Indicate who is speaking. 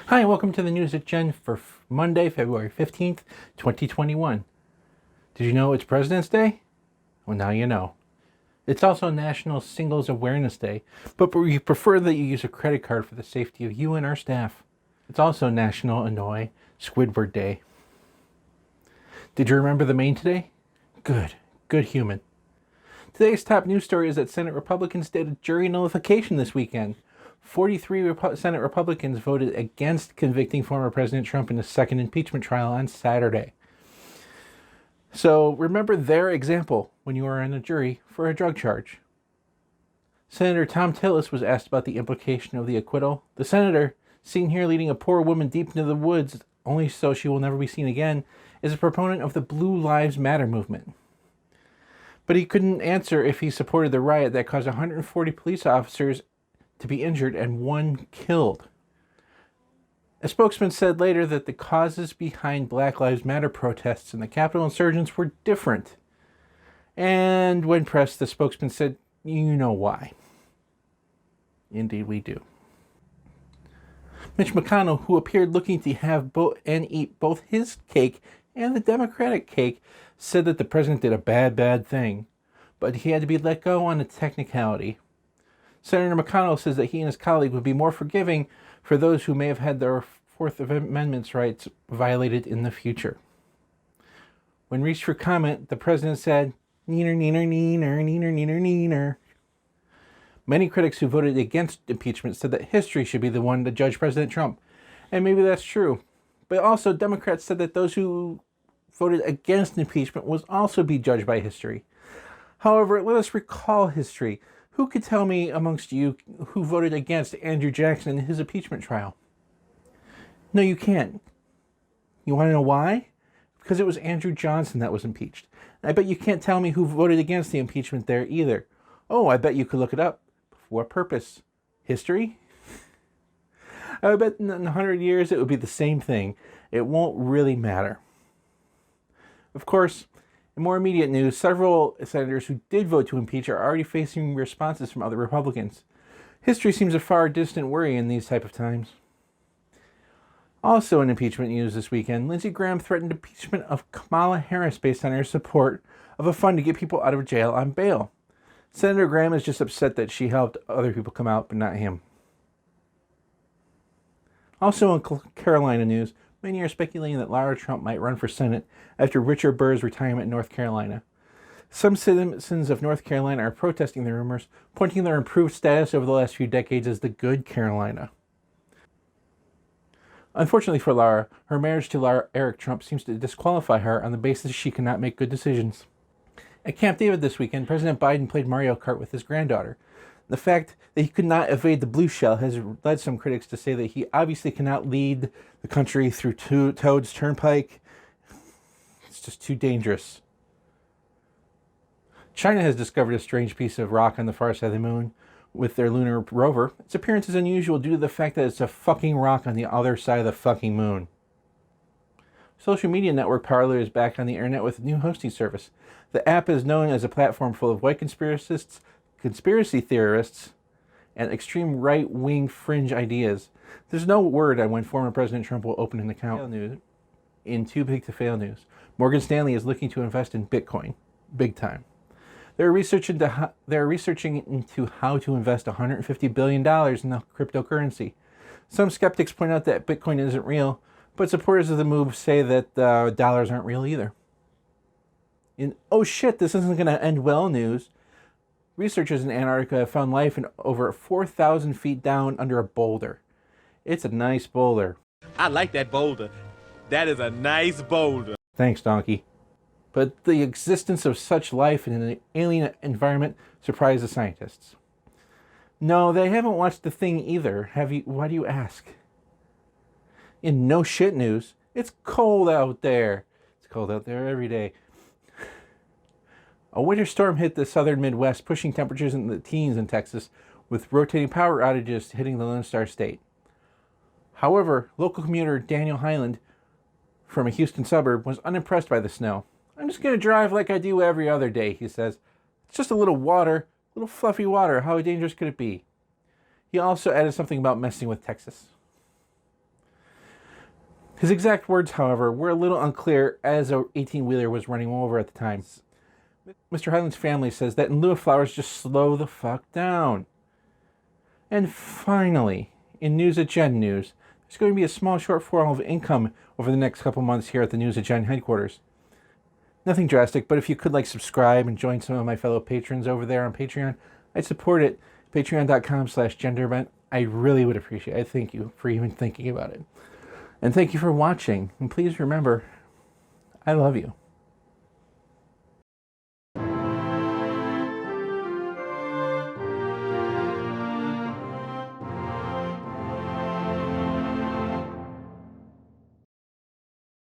Speaker 1: Hi, welcome to the News at Gen for Monday, February 15th, 2021. Did you know it's President's Day? Well, now you know. It's also National Singles Awareness Day, but we prefer that you use a credit card for the safety of you and our staff. It's also National Annoy Squidward Day. Did you remember the Maine today? Good human. Today's top news story is that Senate Republicans did a jury nullification this weekend. 43 Senate Republicans voted against convicting former President Trump in the second impeachment trial on Saturday. So remember their example when you are on a jury for a drug charge. Senator Tom Tillis was asked about the implication of the acquittal. The senator, seen here leading a poor woman deep into the woods, only so she will never be seen again, is a proponent of the Blue Lives Matter movement. But he couldn't answer if he supported the riot that caused 140 police officers to be injured and one killed. A spokesman said later that the causes behind Black Lives Matter protests and the Capitol insurgents were different. And when pressed, the spokesman said, "You know why." Indeed we do. Mitch McConnell, who appeared looking to have and eat both his cake and the Democratic cake, said that the president did a bad thing, but he had to be let go on a technicality. Senator McConnell says that he and his colleague would be more forgiving for those who may have had their Fourth Amendment rights violated in the future. When reached for comment, the president said, "Neener, neener, neener, neener, neener, neener." Many critics who voted against impeachment said that history should be the one to judge President Trump, and maybe that's true. But also, Democrats said that those who voted against impeachment would also be judged by history. However, let us recall history. Who could tell me amongst you who voted against Andrew Jackson in his impeachment trial? No, you can't. You want to know why? Because it was Andrew Johnson that was impeached. I bet you can't tell me who voted against the impeachment there either. Oh, I bet you could look it up. For what purpose? History? I bet in 100 years it would be the same thing. It won't really matter. Of course, in more immediate news, several senators who did vote to impeach are already facing responses from other Republicans. History seems a far distant worry in these type of times. Also in impeachment news this weekend, Lindsey Graham threatened impeachment of Kamala Harris based on her support of a fund to get people out of jail on bail. Senator Graham is just upset that she helped other people come out, but not him. Also in Carolina news, many are speculating that Lara Trump might run for Senate after Richard Burr's retirement in North Carolina. Some citizens of North Carolina are protesting the rumors, pointing their improved status over the last few decades as the good Carolina. Unfortunately for Lara, her marriage to Eric Trump seems to disqualify her on the basis she cannot make good decisions. At Camp David this weekend, President Biden played Mario Kart with his granddaughter. The fact that he could not evade the blue shell has led some critics to say that he obviously cannot lead the country through Toad's Turnpike. It's just too dangerous. China has discovered a strange piece of rock on the far side of the moon with their lunar rover. Its appearance is unusual due to the fact that it's a fucking rock on the other side of the fucking moon. Social media network Parler is back on the internet with a new hosting service. The app is known as a platform full of white conspiracists, conspiracy theorists, and extreme right-wing fringe ideas. There's no word on when former President Trump will open an account. In too big to fail news, Morgan Stanley is looking to invest in Bitcoin, big time. They're researching into how to invest $150 billion in the cryptocurrency. Some skeptics point out that Bitcoin isn't real, but supporters of the move say that dollars aren't real either. In oh shit, this isn't going to end well news, researchers in Antarctica have found life in over 4,000 feet down under a boulder. It's a nice boulder.
Speaker 2: I like that boulder. That is a nice boulder.
Speaker 1: Thanks, donkey. But the existence of such life in an alien environment surprised the scientists. No, they haven't watched The Thing either. Have you? Why do you ask? In no shit news, it's cold out there. It's cold out there every day. A winter storm hit the southern Midwest, pushing temperatures in the teens in Texas, with rotating power outages hitting the Lone Star State. However, local commuter Daniel Highland from a Houston suburb was unimpressed by the snow. "I'm just going to drive like I do every other day," he says. "It's just a little water, little fluffy water. How dangerous could it be?" He also added something about messing with Texas. His exact words, however, were a little unclear as a 18-wheeler was running over at the time. Mr. Hyland's family says that in lieu of flowers, just slow the fuck down. And finally, in News at Gen news, there's going to be a small shortfall of income over the next couple months here at the News at Gen headquarters. Nothing drastic, but if you could subscribe and join some of my fellow patrons over there on Patreon, I'd support it. Patreon.com/genderbent. I really would appreciate it. I thank you for even thinking about it. And thank you for watching. And please remember, I love you.